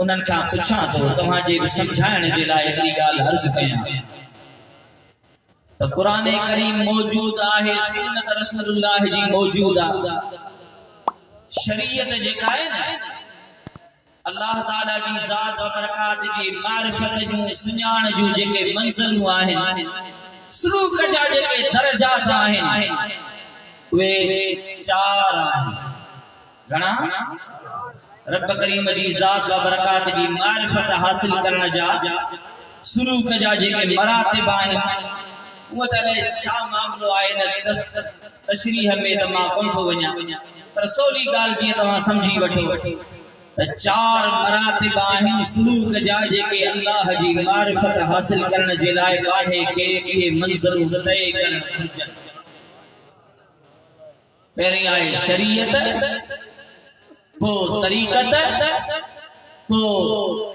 उनन का पुछा तो तव्हांजे समझाइण जे लाइ हिकड़ी ॻाल्हि अर्ज़ कयां तो कुरान करीम मौजूद आहे, सुन्नत रसूलुल्लाह जी मौजूद आहे। शरीयत जेका है ना अल्लाह ताला जी ज़ात व बरकात जी मारिफत जूं सुञाण जूं जेके मंज़िलूं आहिनि, सलूक जा जेके दर्जात आहिनि, वे चार आहिनि। घणा? रब करीम जी ज़ात व बरकात जी मारिफत हासिल करण जा सलूक जा जेके मरातिब आहिनि, वो तले छा मामलो आहे न तशरीह में त मां कोन थो वञा, पर सोली ॻाल्हि जीअं तव्हां सम्झी वठो त चार मरातिब आहिनि सलूक जा जेके अल्लाह जी मारिफत हासिल करण जे लाइ कान्हे खे इहे मंज़िलूं तय करण घुरिजनि। पहिरीं आहे शरीयत, पोइ तरीक़त, पोइ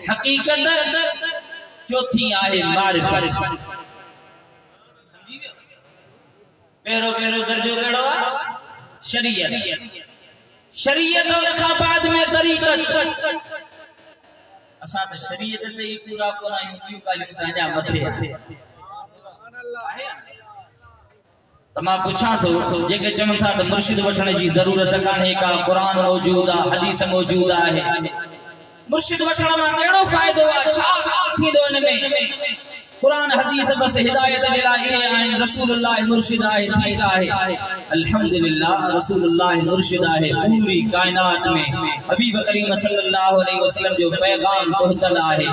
हक़ीक़त, चौथी आहे मारिफत। पहिरों दर्जो कहिड़ो आहे? शरीयत। शरीयत और खां बाद में तरीक़त। असां त शरीयत ते ही पूरा कोन आहियूं, ॿियूं ॻाल्हियूं त अञा मथे आहे। त मां पुछां थो जेके चवनि था त मुर्शिद वठण जी ज़रूरत कान्हे का, क़ुरान मौजूद आहे, हदीस मौजूद आहे, मुर्शिद वठण मां कहिड़ो फ़ाइदो आहे, छा थींदो इन में? कुरान हदीस बस हिदायत जे लाइ इहे आहिनि। रसूलुल्लाह मुर्शिद आहे, ठीक आहे, अल्हम्दुलिल्लाह रसूलुल्लाह मुर्शिद आहे। पूरी कायनात में हबीब करीम सल्लल्लाहु अलैहि वसल्लम जो पैगाम पहुतल आहे।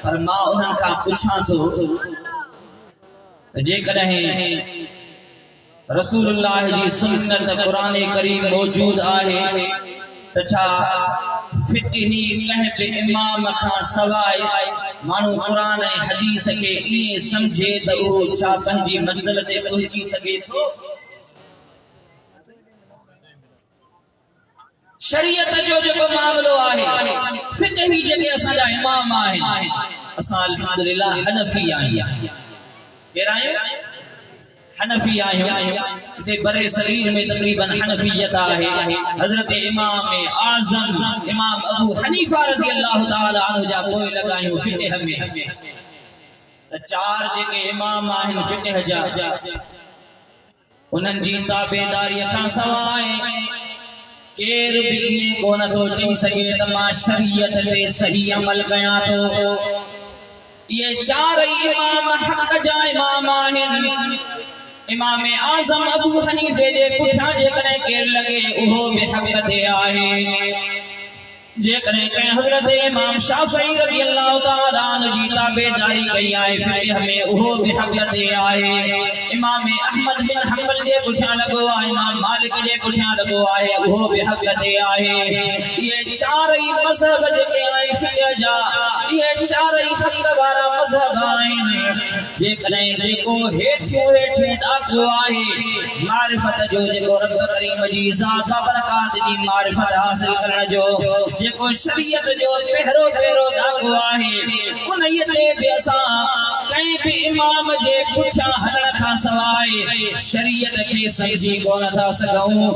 पर मां उन्हनि खां पुछां थो त जेकॾहिं रसूलुल्लाह जी सुन्नत कुरान करीम मौजूद आहे त छा फिक़ही कंहिं बि इमाम खां सवाइ माण्हू कुरान ऐं हदीस खे ईअं सम्झे त उहो छा पंहिंजी मंज़िल ते पहुची सघे थो? शरीयत जो जेको मामलो आहे, फिक़ही जेके असांजा इमाम आहिनि, असां अल्हम्दुलिल्लाह हनफी आहियूं। केरु आहियूं? हनफी आहियूं। इते बरे सगीर में तकरीबन हनफियत आहे। हजरत इमाम आज़म इमाम अबू हनीफा रज़ी अल्लाह ताला अन्हु जा पोइ लगायूं फिक़ह में। त चार जेके इमाम आहिनि फिक़ह जा, उन्हनि जी ताबेदारीअ खां सवाइ केरु बि ईअं कोन थो चई सघे त मां शरीयत ते सही अमल कयां थो। ये चार इमाम हक़ जा इमाम आहिनि। इमाम आज़म अबू हनीफे जे पुठियां जेकॾहिं केरु लॻे उहो बि हक़ ते आहे। जेकॾहिं कंहिं हज़रत इमाम शाफ़ी रज़ी अल्लाह ताला अन्हु जी ताबेदारी कई आहे फिक़ह में, उहो बि हक़ ते आहे। इमाम अहमद बिन हंबल जे पुठियां लॻो आहे, इमाम मालिक जे पुठियां लॻो आहे, उहो बि हक़ ते आहे। इहे चारई मज़हब जेके आहिनि फिक़ह जा, इहे चारई हक़ वारा मज़हब आहिनि। जेकॾहिं जेको हेठियों ॾाको आहे मारिफत जो, जेको रब करीम जी ज़ात व बरकात जी मारिफत हासिल करण जो, जेको शरीयत जो पहिरो ॾाको आहे, उन ते बि असां कंहिं बि इमाम जे पुठियां हलण खां सवाइ शरीयत खे सम्झी कोन था सघूं।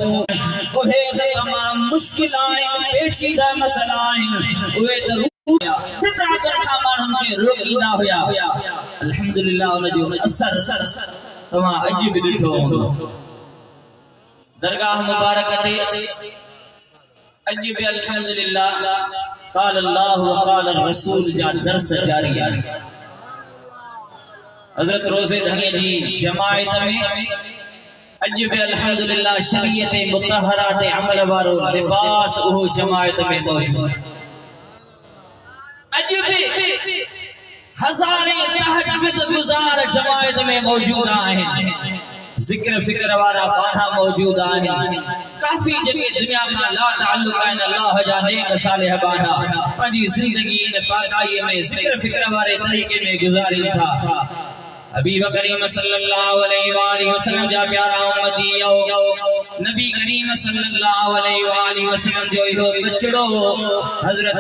उहे त तमामु मुश्किल आहिनि, पेचीदा मसइला आहिनि। उहे त फितरत खां माण्हुनि खे रोकींदा हुया। अल्हम्दुलिल्लाह उन जो असर तव्हां अॼु बि ॾिठो हूंदो। दरगाह मुबारक ते अॼु बि अल्हम्दुलिल्लाह क़ाल अल्लाह व क़ाल रसूल जा दर्स जारी आहे। हज़रत रोज़े धनी जी जमायत में अॼु बि अल्हम्दुलिल्लाह शरीयत मुतहरा ते अमल वारो लिबास उहो जमायत में मौजूद। अॼु बि हज़ारे तहज्जुद गुज़ार जमायत में मौजूद आहिनि। ज़िक्र फिक्र वारा बाना मौजूद आहिनि। काफ़ी जेके दुनिया खां ला ताल्लुक़ आहिनि, अल्लाह जा नेक सालिह बाना पंहिंजी ज़िंदगी इन पाकाईअ में ज़िक्र फिक्र वारे तरीक़े में गुज़ारिन था। हबीब करीम सल्लल्लाहु अलैहि वसल्लम जा प्यारा उम्मती नबी करीम सल्लल्लाहु अलैहि वसल्लम जो इहो बचड़ो हज़रत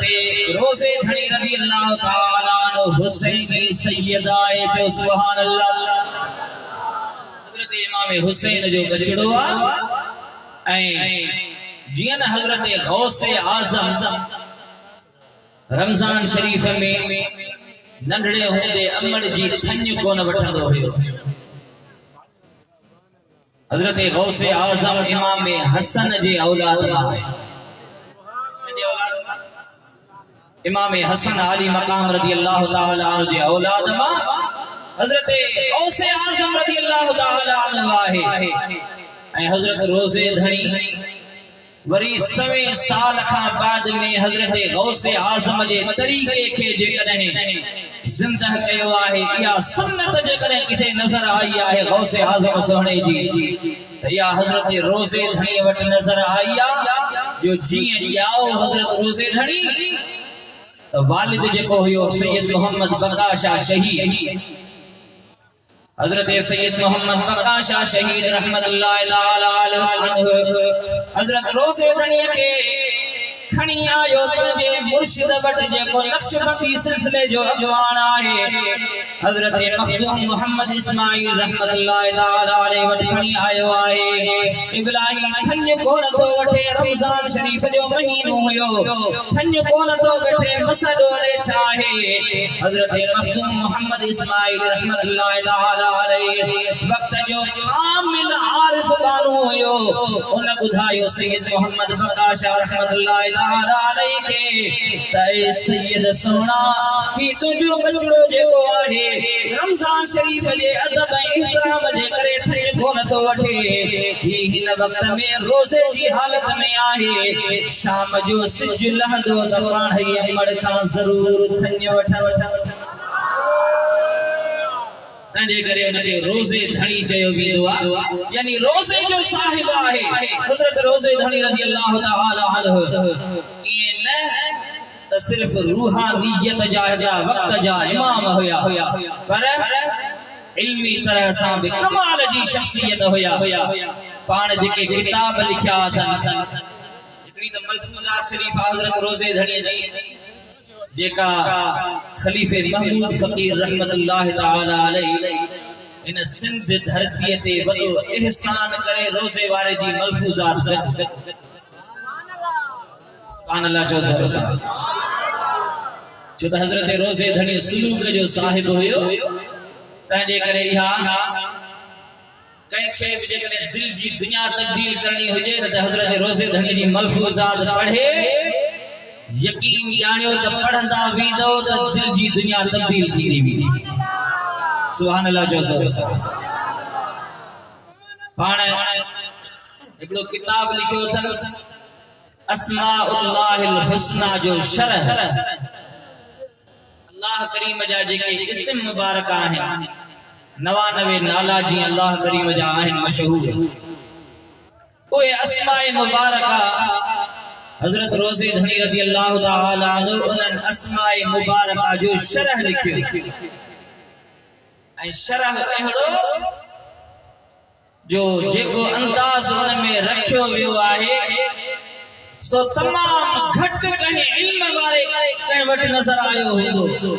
रोज़े धनी रज़ी अल्लाह ताला अन्हु हुसैन की सैयदा है जो सुभान अल्लाह। हज़रत इमाम हुसैन जो बचड़ो ऐं जियन हज़रत गौसे आज़म रमजान शरीफ में नंढड़े होंदे अमड़ जी थन्य कोन वठंदो हुयो। हजरत गौसे आज़म इमाम हसन जे औलाद इमाम हसन अली मकाम रज़ी अल्लाह ताला अन्हु जे औलाद मा हजरत गौसे आज़म रज़ी अल्लाह ताला अन्हु आहे। ऐं हजरत रोज़े धणी वरी 100 साल का बाद में हजरत गौसे आज़म जे तरीके के जेकॾहिं जिंदा कयो आहे या सुन्नत जेकॾहिं किथे नजर आई आहे गौसे आज़म सोहणे जी त या हजरत रोज़े धणी वटि नजर आई आहे जो जीअं ॼाओ हजरत रोज़े धणी त वालिद जेको हुयो सैयद मोहम्मद बख्ताशा शहीद हजरत सैयद मोहम्मद बख्ताशा शहीद रहमतुल्लाह ताला अलैहि हजरत रोज़े धणी के खणी आयो पंहिंजे मुर्शिद वटि जेको नक्शबंदी सिलसिले जो अॻवान आहे हजरत मखदूम मोहम्मद इस्माइल रहमतुल्लाह ताला अलैहि वटि खणी आयो आहे। इब्राहिम थन्य कोन थो वठे रमज़ान शरीफ जो महीनो हुयो थन्य कोन थो वठे मसदो रे छाहे हजरत मखदूम मोहम्मद इस्माइल रहमतुल्लाह ताला अलैहि वक्त जो कामिल आरिफ बानो हुयो उन बुधायो सैयद मोहम्मद बख्ताशा रहमतुल्लाह ताला अलैहि के तै सैयद सोना ही तुझो बचड़ो जेको आहे रमजान शरीफ जे अदब ऐं इहतराम जे करे थे कोन थो वठे ही हिन वक्त में रोज़े जी हालत में आहे शाम जो सिज लहंदो त पाण ही अमड़ खां जरूर थन्य वठन तंहिंजे करे उनखे रोज़े धणी चयो वेंदो आहे यानी रोज़े जो साहिब आहे हज़रत रोज़े धणी रज़ी अल्लाह ताला अन्हु इएं न त सिर्फ रूहानियत जा वक्त जा इमाम हुया पर इल्मी तरह सां भी कमाल जी शख्सियत हुया पाण जेके किताब लिखिया अथनि हिकिड़ी त मलफूज़ात शरीफ हज़रत रोज़े धणी जी जेका खलीफे महमूद फकीर रहमतुल्लाह ताला अलैहि इन सिंध धरती ते वॾो एहसान करे रोज़े वारे जी मलफूज़ात सुभान अल्लाह जो छो त हज़रत रोज़े धणी सुलूक जो साहिब हुयो तंहिंजे करे इहा कंहिंखे बि जेकॾहिं दिल जी दुनिया तब्दील करणी हुजे त हज़रत रोज़े धणी जी मलफूज़ात पढ़े यकीन ॼाणियो त पढ़ंदा वेंदो त दिल जी दुनिया तब्दील थींदी वेंदी सुभान अल्लाह जो पाण हिकिड़ो किताब लिखियो अथनि अस्माउल्लाहिल हुस्ना जो शरह अल्लाह करीम जा जेके इस्म मुबारक आहिनि 99 नाला जी अल्लाह करीम जा आहिनि मशहूर उहे अस्माए मुबारका हजरत रोज़े धणी रज़ी अल्लाह ताला अन्हु उन्हनि अस्माए मुबारका जो शरह लिखियो ऐं शरह अहिड़ो जो जेको अंदाज़ उन में रखियो वियो आहे सो तमाम घट कंहिं इल्म वारे कंहिं वटि नज़र आयो हूंदो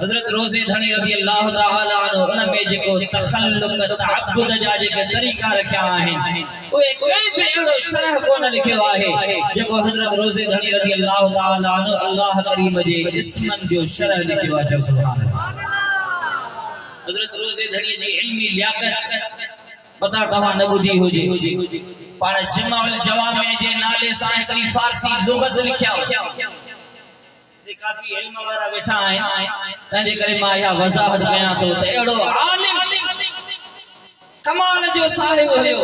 हजरत रोज़े धणी रज़ी अल्लाह ताला अन्हु उन में जेको तखल्लुक तअब्बुद जा जेके तरीक़ा रखिया आहिनि उहे कोई बि अहिड़ो शरह कोन लिखियो आहे जेको हजरत रोज़े धणी रज़ी अल्लाह ताला अन्हु अल्लाह करीम जे इस्मनि जो शरह लिखियो आहे सुभान अल्लाह हजरत रोज़े धणी जी इल्मी लियाकत पता तव्हां न ॿुधी हुजे पाण जमाउल जवामे जे नाले सां हिकिड़ी फारसी लुगत लिखिया काफी इल्म वारा वेठा आहिनि तंहिंजे करे मां इहा वज़ाहत कयां थो त अहिड़ो आलिम कमाल जो साहिब हुयो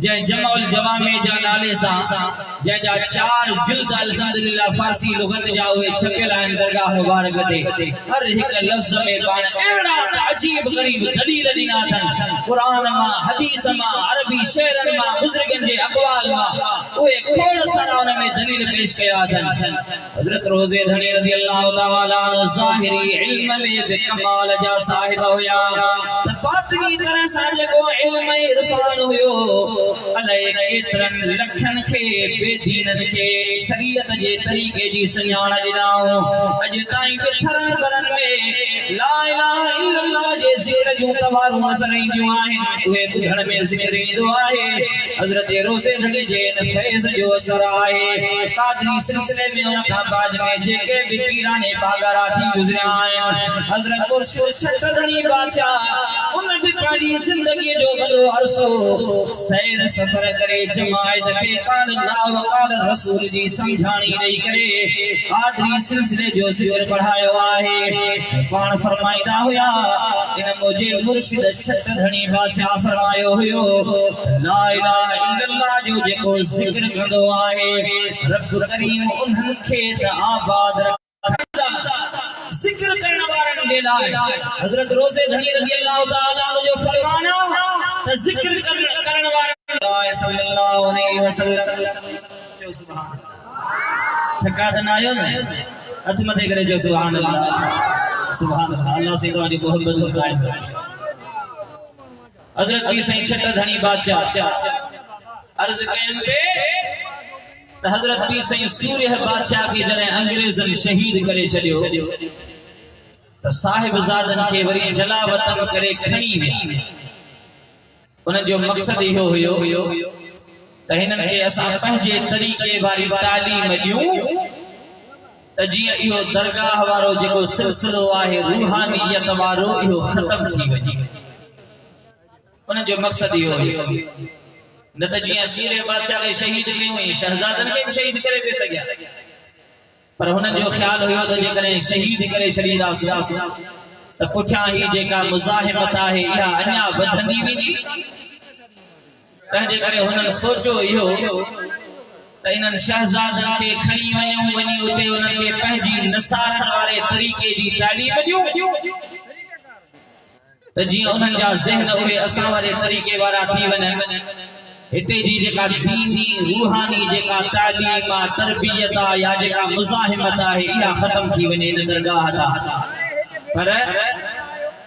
जंहिं जमाउल जवामे जा नाले सां जंहिंजा 4 जिल्द अल्हम्दुलिल्लाह फारसी लुगत जा उहे छपियल आहिनि दरगाह मुबारक ते हर हिकु लफ़्ज़ में पाण अहिड़ा अजीब गरीब दलील ॾिना अथनि क़ुरान मां हदीस मां अरबी शेरनि मां बुज़ुर्गनि जे अक़वाल मां उहे खोड़ सारा उन में दलील पेश कया अथनि हज़रत रोज़े धणी रज़ी अल्लाह ताला अन्हु ज़ाहिरी इल्म में बि कमाल जा साहिब हुया त बातिनी तरह सां जेको इल्म इरफान हुयो अलाए केतरन लखन के बेदीनन के शरीयत जे तरीके जी सञाण ॾिनाऊं। अॼु ताईं किथरन करन में ला इलाहा इल्लल्लाह जे ज़िक्र जूं तवारूं नज़र ईंदियूं आहिनि, उहे ॿुधण में ज़िक्र ईंदो आहे। हज़रत रोज़े धनी जे फैज़ जो असर आहे। क़ादरी सिलसिले में उन खां बाद में जेके भी पीराने पागारा थी गुज़रिया आहिनि, हज़रत मुर्शिद छटधनी बादशाह उन भी पंहिंजी ज़िंदगी जो वॾो अरसो सैर सफ़र करे जमायत खे क़ाल अल्लाह व क़ाल रसूल जी समझाणी ॾेई करे क़ादरी सिलसिले जो ज़िक्र बढ़ायो आहे। पाण फरमाईंदा हुया इन मुझे मुर्शिद छटधनी बादशाह फरमायो हुयो ला इलाहा इल्लल्लाह जो जेको ज़िक्र कंदो आहे रब करीम उन्हनि खे त आबाद रखंदा। ज़िक्र करण वारनि जे लाइ हज़रत रोज़े धनी रज़ियल्लाहु ताला अन्हु जो फरमान आहे त ज़िक्र करण वारनि लाइ सल्लल्लाहु अलैहि वसल्लम जो सुभान अल्लाह। थका त न आयो न? हथ मथे करे जो सुभान अल्लाह। सुभान अल्लाह। अल्लाह से तुम्हारी मोहब्बत को कायम करे। हज़रत पीर साईं छटधनी बादशाह अर्ज़ कयन पे त हज़रत पीर साईं सूर्य बादशाह की जॾहिं अंग्रेज़न शहीद करे छॾियो त साहिबज़ादन खे वरी जलावतन करे खणी विया। उन जो मक़सद इहो हुयो त हिननि खे असां पंहिंजे तरीक़े वारी तालीम ॾियूं त जीअं इहो दरगाह वारो जेको सिलसिलो आहे रूहानियत वारो इहो ख़त्म थी वञे। उन जो मक़सद इहो हुयो। न त जीअं सीरे बादशाह खे शहीद कयूं शहज़ादनि खे भी शहीद करे पे सघिया, पर हुननि जो ख़्याल हुयो त जेकॾहिं शहीद करे छॾींदासीं त पुठियां ही जेका मुज़ाहिमत आहे इहा अञा वधंदी वेंदी। तंहिंजे करे हुननि सोचियो इहो त इन्हनि शहज़ादनि खे खणी वञूं, वञी उते उन्हनि खे पंहिंजी नसारनि वारे तरीक़े जी तालीम ॾियूं त जीअं उन्हनि जा ज़हन उहे असां वारे तरीक़े वारा थी वञनि। हिते जी जेका दीनी रूहानी जेका तालीम आहे तरबियत आहे या जेका मुज़ाहिमत आहे इहा ख़त्म थी वञे इन दरगाह तां। पर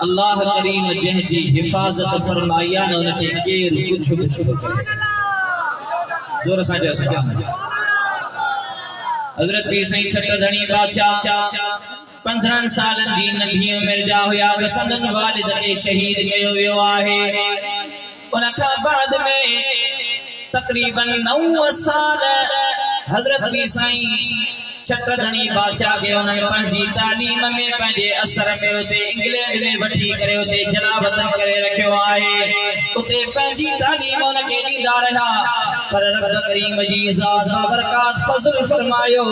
अल्लाह करीम जंहिंजी हिफ़ाज़त फरमाई आहे न उनखे केरु कुझु बि छो करे सघे। ज़ोर सां चओ सुभान अल्लाह। हज़रत पीर साईं छटधनी बादशाह 15 सालन जी नंढी उमिरि जा हुया त संदसि वालिद खे शहीद कयो वियो आहे। उन खां बाद में तकरीबन 9 साल हज़रत पीर साईं छटधनी बादशाह खे उन्हनि पंहिंजी तालीम में पंहिंजे असर में उते इंग्लैंड में वठी करे उते जलावतन करे रखियो आहे। उते पंहिंजी तालीम उनखे ॾींदा रहिया, पर रब करीम जी ज़ात बाबरकात फज़ल फरमायो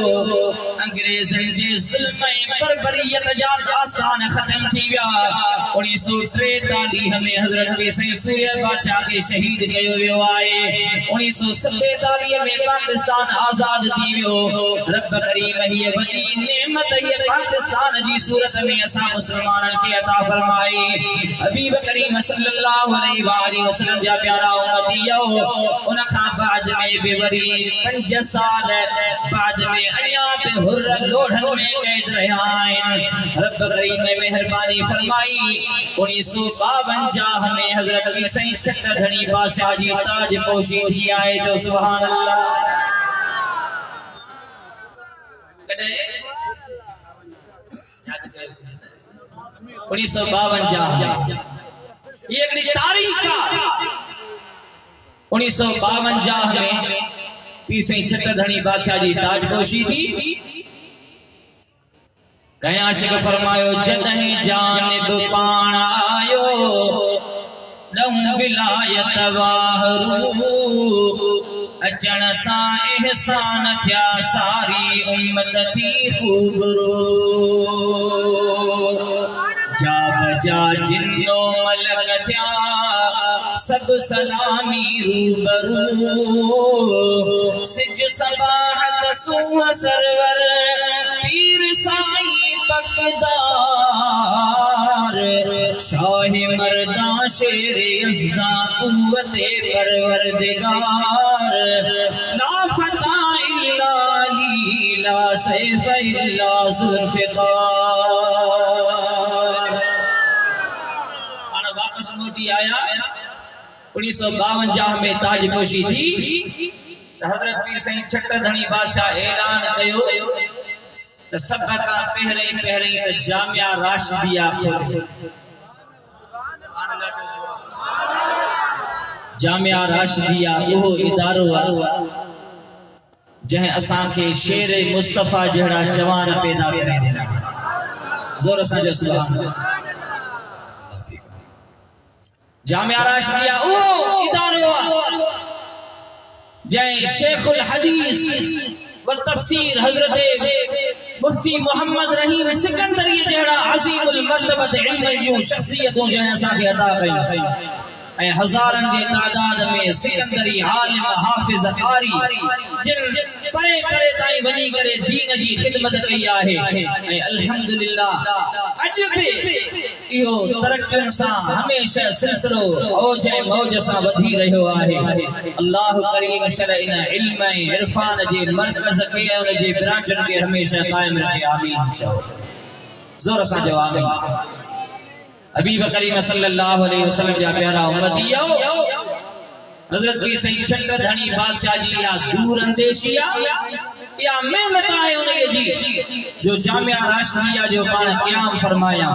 अंग्रेज़नि जे ज़ुल्म ऐं बर्बरियत जा दास्तान ख़त्म थी विया। 1943 में हज़रत पीर साईं सूर्य बादशाह खे शहीद कयो वियो आहे। 1947 में पाकिस्तान आज़ाद थी वियो। रब करीम हीअ वॾी नेमत हीअ पाकिस्तान जी सूरत में असां मुस्लमाननि खे अता फरमाई। हबीब करीम सल्लल्लाहु अलैहि वसल्लम जा प्यारा उम्मतियो उन खां बाद में भी वरी 5 साल बाद में अञा बि हुर लोढ़न में कैद रहिया आहिनि। रब करीम मेहरबानी फरमाई 1952 में हज़रत पीर साईं छटधनी बादशाह जी ताज पोशी थी आहे। जो सुभान अल्लाह। 1952 ये एक तारीख का 1952 में पीर साईं छटधनी बादशाह जी ताजपोशी थी। कहीं आशिक फरमायो जदहीं जानिब पाण आयो दम विलायत वाहरू अचण सां एहसान थिया सारी उम्मत थी खूबरू। जा बजा जिन्नो मलक थिया सब सलामी रूबरू। सिज सबाहत सुह सरवर पीर साईं पकदार शाह मर्दा शेर यज़दा कुव्वते परवरदिगार। ला फता इल्ला ली ला सैफ इल्ला जुल्फ़िकार। वापस मोदी आया 1952 में ताजपोशी थी हजरत पीर साईं छटधणी बादशाह ऐलान कयो त सब का पहिरीं त जामिया राशिदिया जामिया राशिदिया वो इदारो जह असा के शेर मुस्तफा जड़ा जवान पैदा करे जोर से जो सुभान जामिया राशिदिया वो इदारो जय शेखुल हदीस व तफसीर हजरत मुफ्ती मोहम्मद रहीम सिकंदरी जड़ा अजीमुल मर्तबत इल्म जो शख्सियतों जै असा के अता कई ऐ हजारन के तादाद में सिकंदरी आलिम हाफिज कारी जिन परे परे ताई बनी करे दीन जी खिदमत कई आहे ऐ अल्हम्दुलिल्लाह अज भी इहो तरक्कन सा हमेशा सिलसिलो औजे मौज सा वधी रहियो आहे अल्लाह करीम शरइन इल्म इरफान जे मरकज के उन जे ब्रांचन के हमेशा कायम रखे आमीन जोर सा जवाब हबीब करीम सल्लल्लाहु अलैहि वसल्लम जा प्यारा उम्मतियो हजरत पीर साईं छटधणी बादशाह जी या दूर अंदेशिया या मेहनत आहे उनके जी जो जामिया राशिदिया जो पाण क़याम फरमाया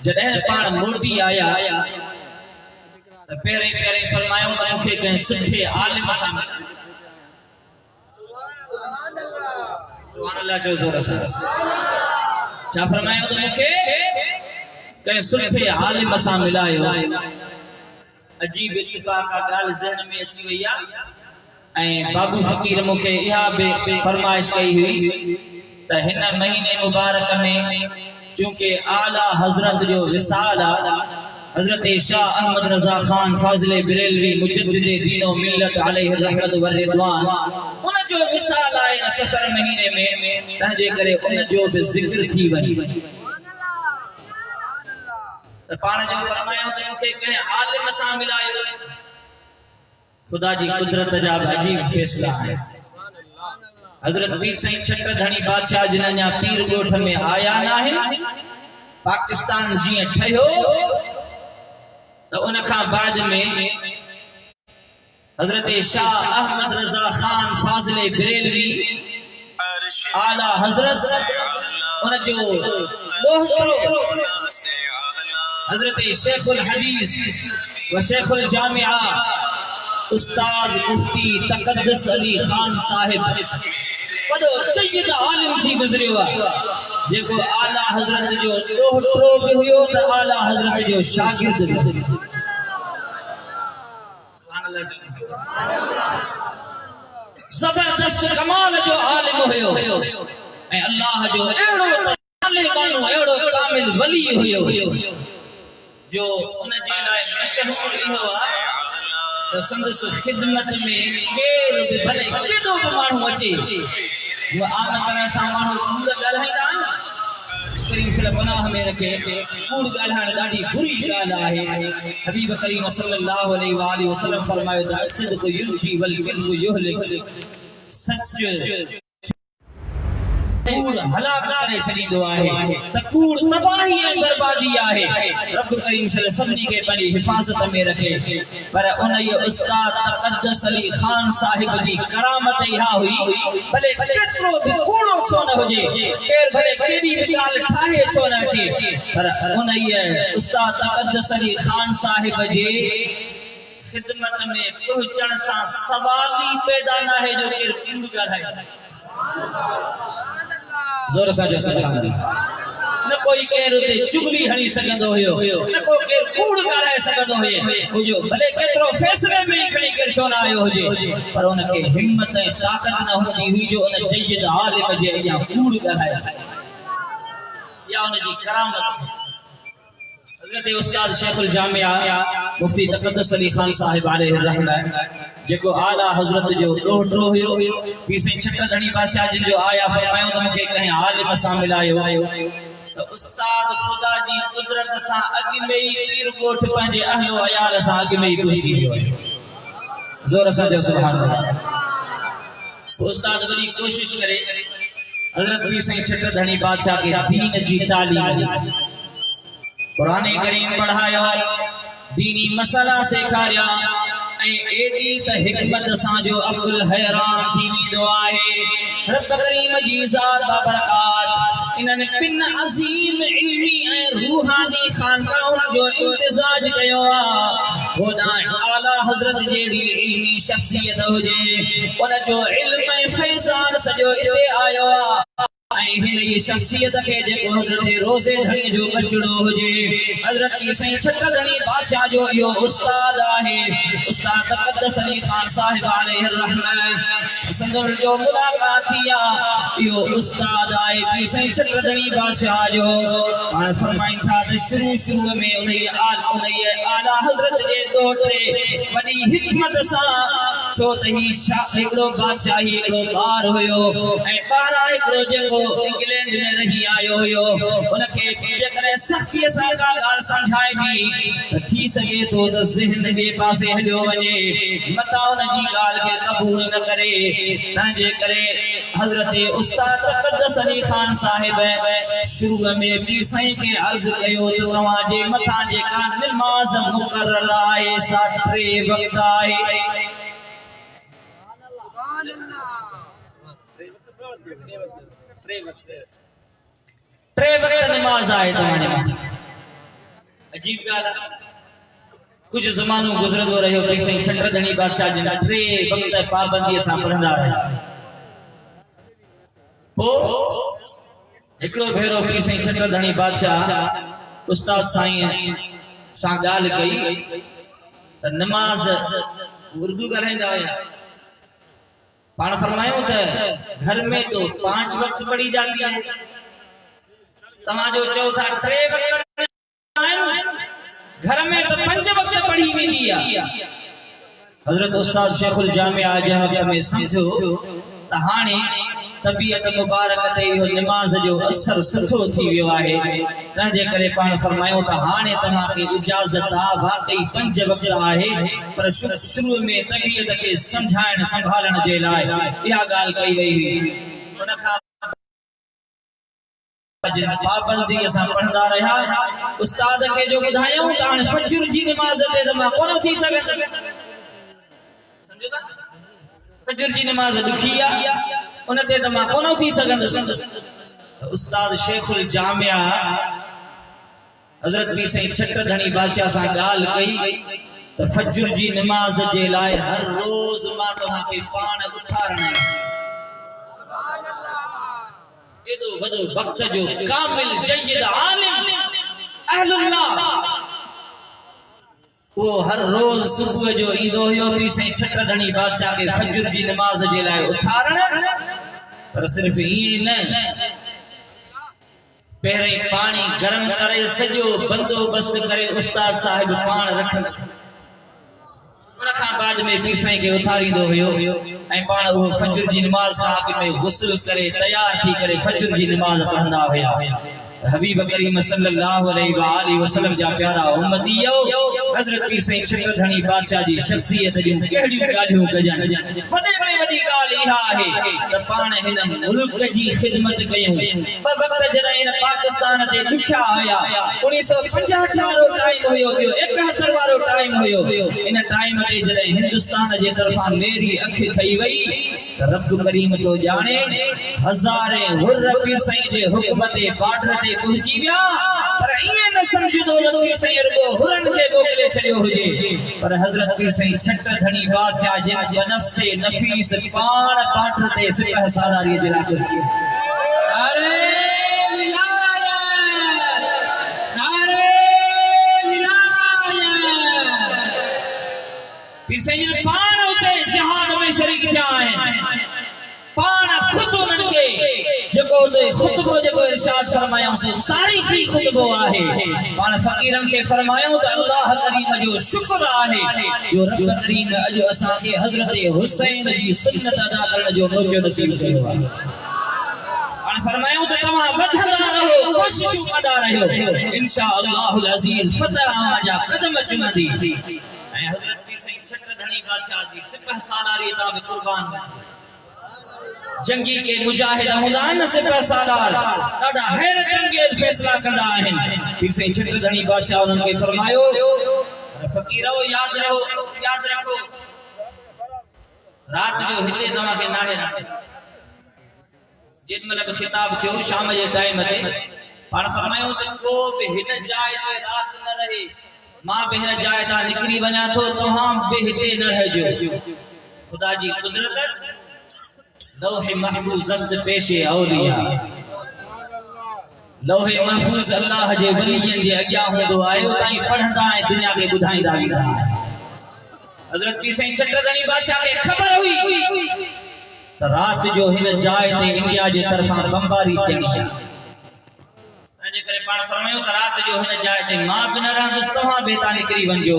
जडे पाण मोटी आया त पेरे फरमायो त मुखे के सुठे आलिम सा सुभान अल्लाह जो जोर से छा फरमायो त मुखे के सुल्फे आलिम सा मिलायो अजीब इत्तिफाक का गाल ज़हन में अची वया ऐ बाबू फकीर मुखे इहा बे फरमाइश कई हुई त हिन महीने मुबारक में चूंकि आला हजरत जो विसाल हजरत शाह अहमद रजा खान फाजिल बरेलवी मुजद्दिद दीन व मिल्लत अलैहि रहमत व रिदवान उन जो विसाल आए न सफर महीने में तंजे करे उन जो भी जिक्र थी वही त पाण जो फरमायो त मुखे के आलिम सा मिलायो खुदा जी कुदरत जा अजीब फैसला है हजरत पीर साईं छटधणी बादशाह जिना पीर गोठ में आया ना है पाकिस्तान जी ठयो तो उन का बाद में हजरत शाह अहमद रजा खान फाजिल बरेलवी आला हजरत उन जो हजरत शेखुल हदीस व शेखुल जामिया उस्ताद मुफ्ती तकद्दस अली खान साहिब वडो सैयद आलिम थी गुजरियो जेको आला हजरत जो दोहरो भी हुयो त आला हजरत जो शागिर्द सुभान अल्लाह जबरदस्त कमाल जो आलिम हुयो ए अल्लाह जो एड़ो ताले मानो एड़ो कामिल वली हुयो जो उन जे लाए मशहूर इहो तो संदस खिदमत में केर भी भले केडो भी मानू अचे वो आम तरह सा मानू कूड़ गाल्हाईंदा करीम सल्लल्लाहु में रखे कूड़ गाल्हाइण ॾाढी बुरी ॻाल्हि आहे हबीब करीम सल्लल्लाहु अलैहि वसल्लम फरमायो त सिद्क़ युजी वल किज़्ब युहलिक सच कूड़ हलाक करे छड़ींदो आहे त कूड़ तबाही ऐं बर्बादी आहे रब करीम सल्लल्लाहु के पंहिंजी हिफाज़त में रखे पर उन ये उस्ताद तकद्दस अली खान साहिब जी करामत इहा हुई भले केतिरो भी कूड़ो छो न हुजे केर भले केडी भी ॻाल्हि ठाहे छो न अचे पर उन ये उस्ताद तकद्दस अली खान साहिब जे खिदमत में पहुंचण सा सवाल ही पैदा न है जो केर कूड़ ॻाल्हाए जोर सा जो सुभान न कोई केर उते चुगली हणी सकंदो हुयो न को केर कूड़ ॻाल्हाए सकंदो हुयो भले केतिरो फैसले में खणी केर छो न आयो हुजे पर उनखे हिम्मत ऐं ताक़त न हूंदी हुई जो उन सैयद आलिम जे अॻियां कूड़ ॻाल्हाए या उनजी करामत हज़रत उस्ताद शेखुल जामिया मुफ्ती तकद्दस अली खान साहिब अलैहि रहमत जेको आला हजरत जो ॾोहटो हुयो पीर साईं छटधणी बादशाह जिन जो आया फरमायो त मूंखे कंहिं आलिम सां मिलायो त उस्ताद खुदा जी कुदरत सां अॻ में ई पीर ॻोठ पंहिंजे अहलो अयाल सां अॻ में ई पहुची वियो जोर सां जो सुभान अल्लाह उस्ताद वरी कोशिश करे हजरत पीर साईं छटधणी बादशाह के दीन जी तालीम कुरान करीम पढ़ायो दीनी मसला सेखारिया एडी त हिकमत सां जो अब्दुल हैरान थी वेंदो आहे। रब करीम जी ज़ात बाबरकात इन्हनि बिन अज़ीम इल्मी ऐं रूहानी खानदान जो इम्तिज़ाज कयो आहे। होॾां आला हज़रत जहिड़ी इल्मी शख़्सियत हुजे उन जो इल्म ऐं फैज़ान सॼो हिते आयो आहे। हिन जी शख़्सियत खे जेको हज़रत रोज़े धणी जो बचड़ो हुजे हज़रत साईं छटधणी बादशाह जो इहो उस्ताद आहे। उस्ताद तक़द्दस अली खान साहिब अलैहि रहमत संदर जो मुलाकात थी आहे। इहो उस्ताद आहे साईं छटधणी बादशाह जो। हाणे फरमाइनि था त शुरू में उन आला हज़रत जे दोहरे वॾी हिकमत सां छो त ही हिकिड़ो बादशाह हिकिड़ो ॿार हुयो ऐं ॿारु हिकिड़ो जेको इंग्लैंड में रही आयो हुयो उनखे जेकॾहिं सख़्तीअ सां का ॻाल्हि सम्झाइबी त थी सघे थो त ज़हन ॿिए पासे हलियो वञे मता उनजी ॻाल्हि खे क़बूल न करे। तंहिंजे करे हज़रत उस्ताद तक़द्दस अली खान साहिब शुरू में पीर साईं खे अर्ज़ कयो त तव्हांजे मथां जेका निमाज़ मुक़रर आहे सा 3 वक़्त आहे। ट्रे वक्त नमाज आए तव्हांजे मथां। अजीब ॻाल्हि आहे। कुछ ज़मानो गुज़रंदो रहियो पीर साईं छटधणी बादशाह जिन 3 वक्त पाबंदीअ सां पढ़ंदा रहिया। पोइ हिकिड़ो भेरो पीर साईं छटधणी बादशाह उस्ताद साईं सां ॻाल्हि कई त नमाज उर्दू ॻाल्हाईंदा हुया। पाण फरमायो त घर में तो 5 वक्त पढ़ी जाती है। तव्हांजो चओ था 3 वक्त घर में तो 5 वक्त पढ़ी वेंदी आहे। हज़रत उस्ताद शेखुल जामिया जहां में समझो त हाणे तबीयत मुबारक ते इहो नमाज जो असर सुठो थी वियो आहे। तंहिंजे करे पाण फरमायो त हाणे तव्हांखे इजाज़त आहे वाकई 5 वक्त आहे पर शुरू में तबीयत खे समझाइण संभालण जे लाइ इहा ॻाल्हि कई वई हुई। उन खां पाबंदी असां पढ़ंदा रहिया। उस्ताद खे जो ॿुधायूं त हाणे फजर जी नमाज़ ते त मां कोन थी सघंदुसि। सम्झो था फजर जी नमाज़ ॾुखी आहे उन ते त मां कोन थी सघंदुसि। उस्ताद शेखुल जामिया हज़रत पीर साईं छटधणी बादशाह सां ॻाल्हि कई त फजर जी नमाज़ जे लाइ हर रोज़ मां तव्हांखे पाण उथारणु एॾो वॾो वक्त जो कामिल जय्यद आलिम अहलुल्लाह वो हर रोज सुबह जो ईंदो हुयो पीर साईं छटधणी बादशाह खे फजर जी नमाज़ जे लाइ उथारणु। पर सिर्फ़ ईअं न पहिरें पानी गरम करे सॼो बंदोबस्त करे उस्ताद साहिब पाण रखनि। उन खां बाद में पीर साईं खे उथारींदो हुयो ऐं पाण उहो फजर जी नमाज़ खां अॻु में गुस्ल करे तयार थी करे फजर जी नमाज़ पढ़ंदा हुया। हबीब करीम सल्लल्लाहु अलैहि वसल्लम जा प्यारा उम्मतियो हज़रत पीर साईं छटधणी बादशाह जी शख़्सियत जूं कहिड़ियूं ॻाल्हियूं कजनि। वॾी ॻाल्हि इहा आहे त पाण हिन मुल्क जी ख़िदमत कयूं। ॿ वक्त जॾहिं हिन पाकिस्तान ते ॾुखिया हुया 1965 वारो टाइम हुयो 71 वारो टाइम हुयो। इन टाइम ते जॾहिं हिंदुस्तान जे तरफ़ां मेरी अख खई वई त रब करीम थो ॼाणे हज़ारे हुर पीर साईं जे हुक्म ते बॉर्डर ते पहुची विया। पर ईअं न समझदो त पीर साईं रुगो हुरन खे मोकिले छॾियो हुजे पर हज़रत पीर साईं छटधणी बादशाह जे नफ़्से नफीस पाण बॉर्डर ते सिपह सालारी जे लाइ पहुची। नारे विलायत नारे विलायत। पीर साईं पाण उते जिहाद में शरीक थिया आहिनि। पाण खुद उन्हनि खे जेको उते खुतबो जेको इरशाद फरमायूं से तारीख़ी खुतबो आहे। पाण फ़कीरनि खे फरमायूं त अल्लाह करीम जो शुक्र आहे जो रब करीम अॼु असांखे हज़रत हुसैन जी सुन्नत अदा करण जो मौक़ो नसीब कयो आहे। पाण फरमायूं त तव्हां वधंदा रहो कोशिशूं कंदा रहियो इंशाअल्लाहुल अज़ीज़ फतह जा कदम चुमंदी। ऐं हज़रत पीर साईं छटधणी बादशाह जी सिपह सालारी तां बि कुर्बान जंगी के मुजाहिद हूंदा आहिनि सिपह सालार ॾाढा हैरत अंगेज़ फ़ैसिला कंदा आहिनि। पीर साईं छटधणी बादशाह उन्हनि खे फरमायो फकीरो याद रखो रात जो हिते तव्हां खे नाहे रखो जेॾीमहिल बि ख़िताब थियो शाम जे टाइम ते पाण फरमायो त को बि हिन जाइ ते रात न रहे मां बि हिन जाइ तां निकिरी वञा थो तव्हां बि हिते न रहजो खुदा जी कुदरत लौह महफूज़ अस्त पेशे औलिया लौह महफूज़ अल्लाह जे वलियन जे अॻियां हूंदो आहे उतां पढ़ंदा ऐं दुनिया खे ॿुधाईंदा वेंदा हज़रत पीर साईं छत्रसानी बादशाह खे ख़बर हुई त रात जो हिन जाइ ते इंडिया जे तरफां बमबारी थियणी आहे तंहिंजे करे पाण फरमायो त रात जो हिन जाइ ते मां बि न रहंदुसि तव्हां बि हितां निकिरी वञिजो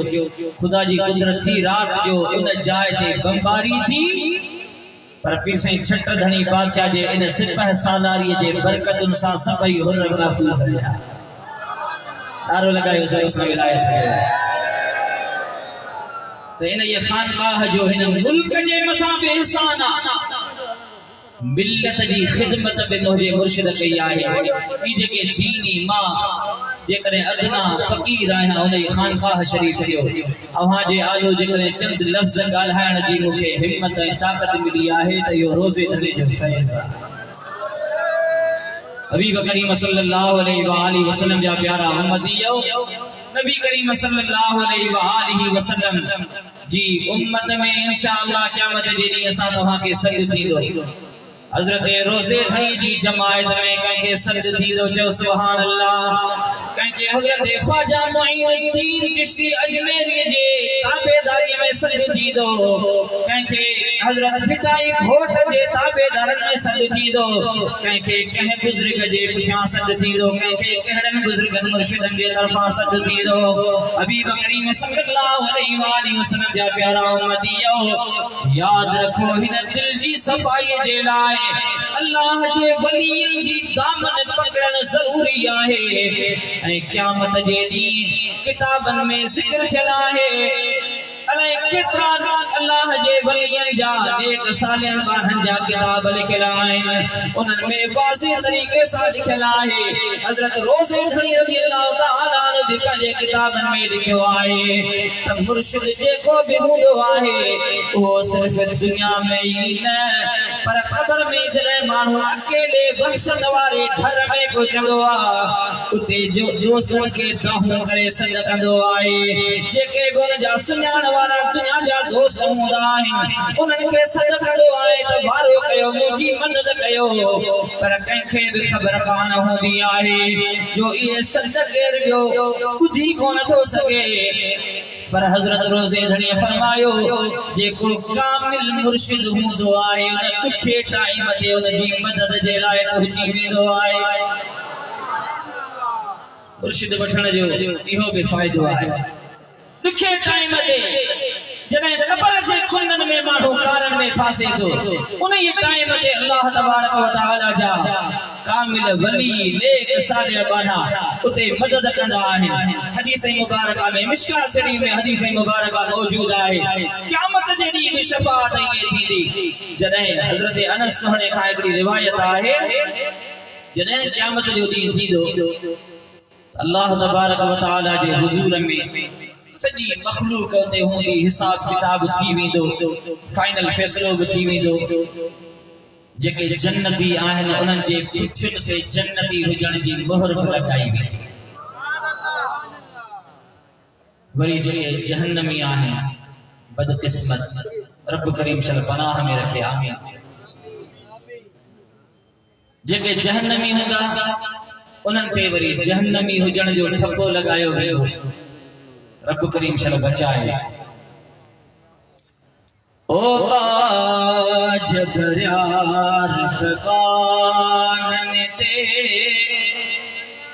खुदा जी कुदरत थी रात जो इन जाइ ते बमबारी थी पर पीर साईं छत्रधणी बादशाह जे इन सिपह सालारीअ जे बरकतुनि सां सभई हुर महफूज़ रहिया नारो लॻायो सर विलायत तो इन ये खानकाह जो हिन मुल्क जे मथा बे एहसान मिल्लत जी खिदमत बे मुझे मुर्शिद कई आहे ई जेके दीनी मां जेकरे अदना फकीर आया उन खानकाह शरीफ जो अवां जे आलो जेकरे चंद लफ्ज गाल्हाइण जी मुखे हिम्मत ऐं ताकत मिली आहे त यो रोज़े धरे जो फैज़ हबीब करीम सल्लल्लाहु अलैहि वसल्लम जा प्यारा उम्मतियो नबी करीम सल्लल्लाहु अलैहि वसल्लम जी उम्मत में इंशाअल्लाह क़यामत जे ॾींहुं असां तव्हां खे सॾ थींदो हज़रत रोज़े धणी जी जमायत में कंहिंखे सॾ थींदो चओ सुभान अल्लाह कंहिंखे हज़रत ख्वाजा मुईनुद्दीन चिश्ती अजमेरी जे ताबेदारी में सॾ थींदो कंहिंखे हज़रत फिटाई घोट जे ताबेदारन में सॾ थींदो कंहिंखे कंहिं बुज़ुर्ग जे पुठियां सॾ थींदो कंहिंखे कहिड़नि बुज़ुर्गनि मुर्शिदनि जे तरफ़ां सॾ थींदो हबीब करीम सल्लल्लाहु अलैहि वसल्लम जा प्यारा उम्मतियो याद रखो हिन दिल जी सफ़ाई जे लाइ अल्लाह जे वलियन जी दामन पकड़न जरूरी आहे ऐं क़यामत जे ॾींहुं किताबन में ज़िक्र थियल आहे अलाए केतिरा अल्लाह जे वलियन जा नेक सालिहन बारहन जा किताब लिखियल आहिनि उन्हनि में वाज़िह तरीक़े सां लिखियल आहे हज़रत रोज़े धणी रज़ी अल्लाह तआला ने भी पंहिंजे किताबनि में लिखियो आहे त मुर्शिद जेको बि हूंदो आहे उहो सिर्फ़ दुनिया में ई न पर क़ब्र में जॾहिं माण्हू अकेले वहशत वारे घर में पहुचंदो आहे उते जो दोस्तनि खे दाहूं करे सॾ कंदो आहे जेके बि उन जा सुञाण वारा दुनिया जा दोस्त हूंदा आहिनि उन्हनि खे सॾ कंदो आहे त वारो कयो मुंहिंजी मदद कयो पर कंहिंखे बि ख़बर कान हूंदी आहे जो इहे सॾ केर ॿियो ॿुधी कोन थो सघे पर हज़रत रोज़े धणी फरमायो जेको कामिल मुर्शिद हूंदो आहे उन ॾुखे टाइम ते उन जी मदद जे लाइ पहुची वेंदो आहे मुर्शिद वठण जो इहो बि फ़ाइदो आहे ॾुखे टाइम ते जॾहिं क़ब्र जे कुंडन में माण्हू कारन में फासे थो उन ई टाइम ते अल्लाह तबारक व तआला जा कामिल वली नेक सालिह बाना उते मदद कंदा आहिनि हदीस मुबारका में मिशकात शरीफ में हदीस मुबारका मौजूद आहे क़यामत जे ॾींहुं बि शफाअत ईअं थींदी जॾहिं हज़रत अनस सुहणे खां हिकिड़ी रिवायत आहे जॾहिं क़यामत जो ॾींहुं थींदो अल्लाह तबारक व तआला जे हुज़ूर में सॼी मखलूक उते हूंदी हिसाब किताब थी वेंदो फाइनल फ़ैसिलो बि थी वेंदो जेके जन्नती आहिनि उन्हनि जे पुठियुनि ते जन्नती हुजण जी मोहर बि लॻाई वेंदी वरी जेके जहन्नमी आहिनि बदकिस्मत रब करीम शल पनाह में रखे आमीन जेके जहन्नमी हूंदा उन्हनि ते वरी जहन्नमी हुजण जो ठप्पो लॻायो वियो रब करीम शल बचाए ओ बाज भरिया रबानन ते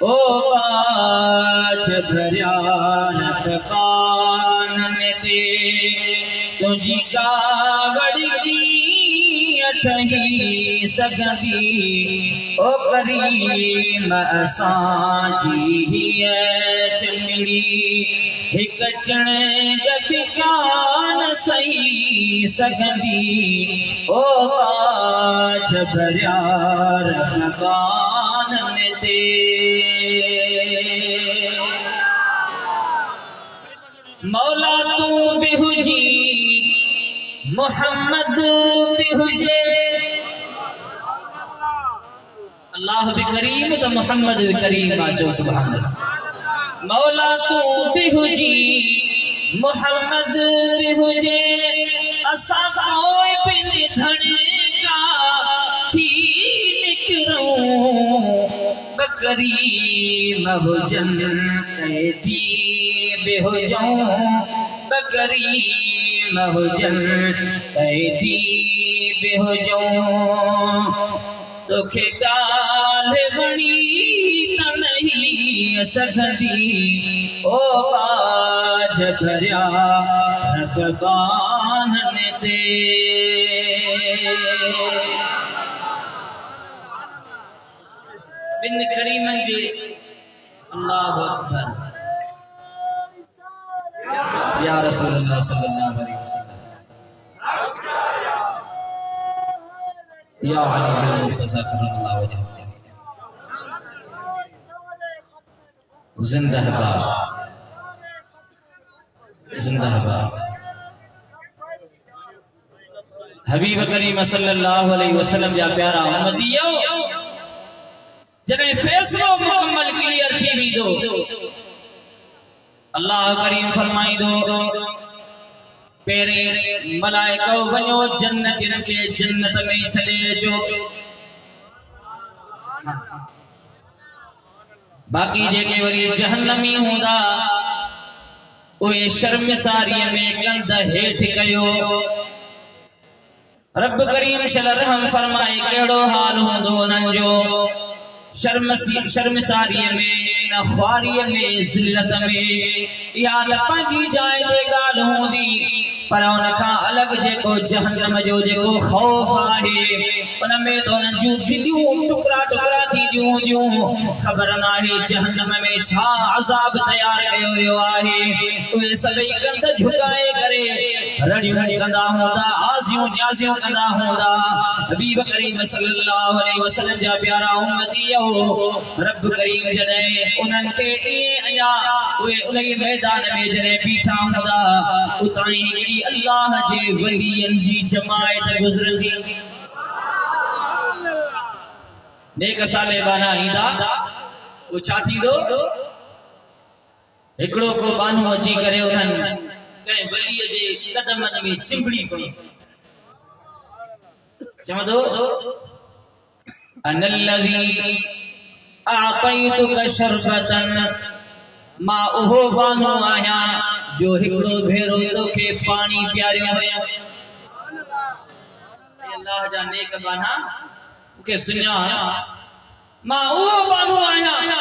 ओ बाज भरिया रबानन ते तुझी कावड़ की अठही सगंदी ओ करीम असां जी है चंचड़ी एक चणे जबि कान सही सगंदी ओ काज भरिया रबानन ते भी हुजे अल्लाह भी करीम तो मोहम्मद भी करीम आचो सुभान अल्लाह मौला तू भी हुजी मोहम्मद भी हुजे असा कोई बिन धने का थी निकरूं बकरी महुजन कैदी बेहुजूं बकरी महुजन कैदी बेहुजूं तोखे गाल बणी त नहीं सघंदी ओ बाज भरिया रगबान ते बिन करीमन जे अल्लाह अकबर या रसूल अल्लाह सल्लल्लाहु अलैहि वसल्लम या अली मुर्तज़ा करमल्लाहु वजहहु जिंदाबाद जिंदाबाद हबीब करीम सल्लल्लाहु अलैहि वसल्लम जा प्यारा उम्मतियो जने फैसलो मुकम्मल क्लियर थी भी दो अल्लाह करीम फरमाई दो पेरे मलाइको वञो जन्नत के जन्नत में चले जो बाकी जेके वरी जहन्नमी हुंदा ओए शर्मसारी में कंध हेठ कयो रब करीम शलरहम फरमाए केड़ो हाल हुंदो उनन जो शर्मसारी में नख्वारी में जिल्लत में या पंजी जाए ते गाल हुंदी पर उन का अलग जेको जहन्नम जो जेको खौफ आहे उन में तो उन जू दिलियूं टुकड़ा टुकड़ा थी जूं खबर ना है जहन्नम में छा अजाब तैयार कयो वियो आहे उहे सभई कंध झुकाए करे रड़ियूं कंदा हुंदा आसियूं जासियूं कंदा हुंदा हबीब करीम सल्लल्लाहु अलैहि वसल्लम जा प्यारा उम्मतियो रब करीम जदे उनन के अया उहे उन मैदान में जदे बीठा हुंदा उताई हिकड़ी अल्लाह जे वलियन जी जमायत गुजरंदी नेक साले बाना ईंदा वो छा थींदो हिकड़ो को बानो अची करे उन्हनि कंहिं वलीअ जे कदमनि में चिंबड़ी पई चवंदो अनल्लज़ी आक़ैतुक शरबतन मां उहो बानो आहियां जो हिकड़ो भेरो तोखे पानी प्यारियो अल्लाह जा नेक बाना के सुञाण मां उहो बानो आहियां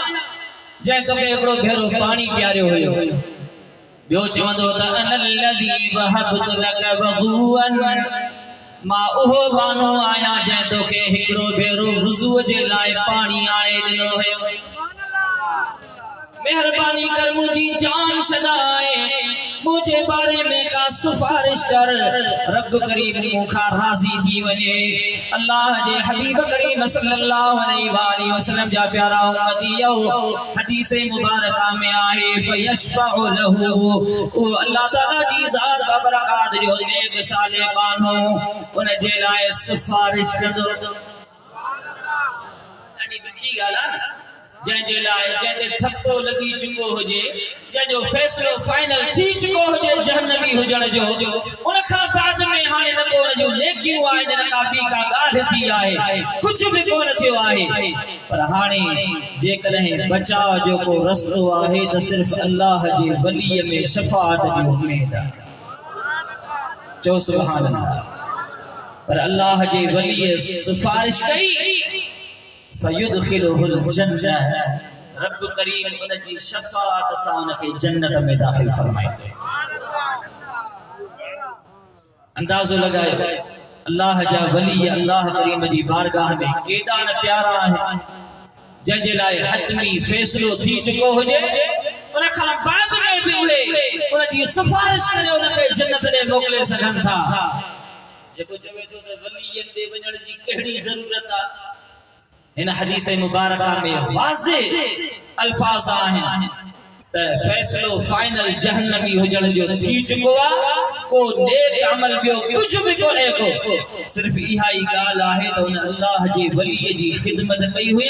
जंहिं तोखे हिकड़ो भेरो पानी प्यारियो हुयो ॿियो चवंदो त अनल्लज़ी वहबतु लक वज़ूअन मां उहो बानो आहियां जंहिं तोखे हिकड़ो भेरो वुज़ू जे लाइ पानी आणे ॾिनो हुयो मेहरबानी कर मुझी जान छदाए मुझे बारे में का सिफारिश कर रब करीम मुखा राजी थी वने अल्लाह जे हबीब करीम सल्लल्लाहु अलैहि वसल्लम जा प्यारा उम्मतियो हदीस मुबारका में आए फयशफउ लहू ओ अल्लाह ताला जी जात बरकत जो नेक साले बानो उन जे लाए सिफारिश कंदो यानी दुखी गाला जंहिंजे लाइ जंहिंते ठप्पो लॻी चुको हुजे जंहिंजो फ़ैसिलो फाइनल थी चुको हुजे जहन्नमी हुजण जो उन खां बाद में हाणे न को जो नेकियूं आहिनि न का ॿी का ॻाल्हि थी आहे कुझु बि कोन थियो आहे पर हाणे जेकॾहिं बचाव जो को रस्तो आहे त सिर्फ़ अल्लाह जे वलीअ में शफ़ाअत जी उम्मीद आहे चओ सुभान अल्लाह पर अल्लाह जे वलीअ सिफारिश कई फयुदखिलुहुल जन्नह रब करीम उन जी शफाअत सां उन खे जन्नत में दाखिल फरमाईंदो अंदाज़ो लगाए अल्लाह जा वली अल्लाह करीम जी बारगाह में केॾा न प्यारा आहिनि जंहिंजे लाइ हतमी फ़ैसिलो थी चुको हुजे उन खां बाद में बि उहे उन जी सिफारिश करे उन खे जन्नत ॾे मोकिले सघनि था जेको चवे थो त वलीअनि ॾे वञण जी कहिड़ी ज़रूरत आहे इन हदीस मुबारका में वाज़े अल्फाज आहिनि त फैसलो फाइनल जहन्नमी हुजण जो थी चुको आ। को नेक अमल बियो कुछ भी कोने को, सिर्फ इहा ही गाल आहे त उन अल्लाह जे वली जी खिदमत कई हुई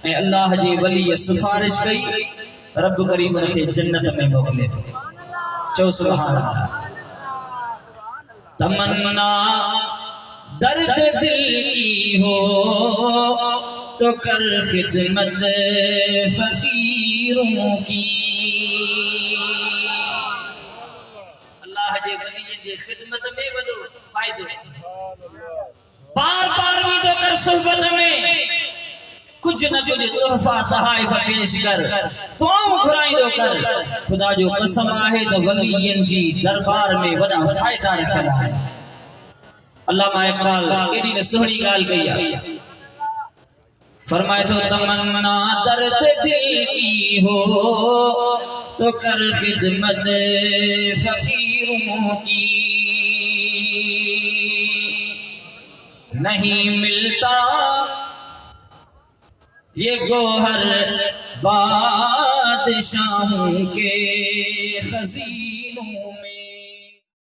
ऐं अल्लाह जे वली सिफारिश कई, रब करीम उनखे जन्नत में मोकले थो। चओ सुभान अल्लाह। तमन्ना दर्द दिल की हो तो कर खिदमत फकीरों की। अल्लाह जे वली जे खिदमत में वडो फायदो। बार बार भी तो कर सुहबत में कुछ न कुछ तोहफा तहाइफ पेश कर, तो घुराइंदो कर। खुदा जो कसम आहे तो वलियन जी दरबार में वडा फायदा रखियल आहे। अल्लामा इकबाल केडी ने सुहणी गाल कई आहे। फरमाए तो तमन्ना दर्द दिल की हो तो कर खिदमत फकीरों की। नहीं मिलता ये गोहर बादशाहों के खजीने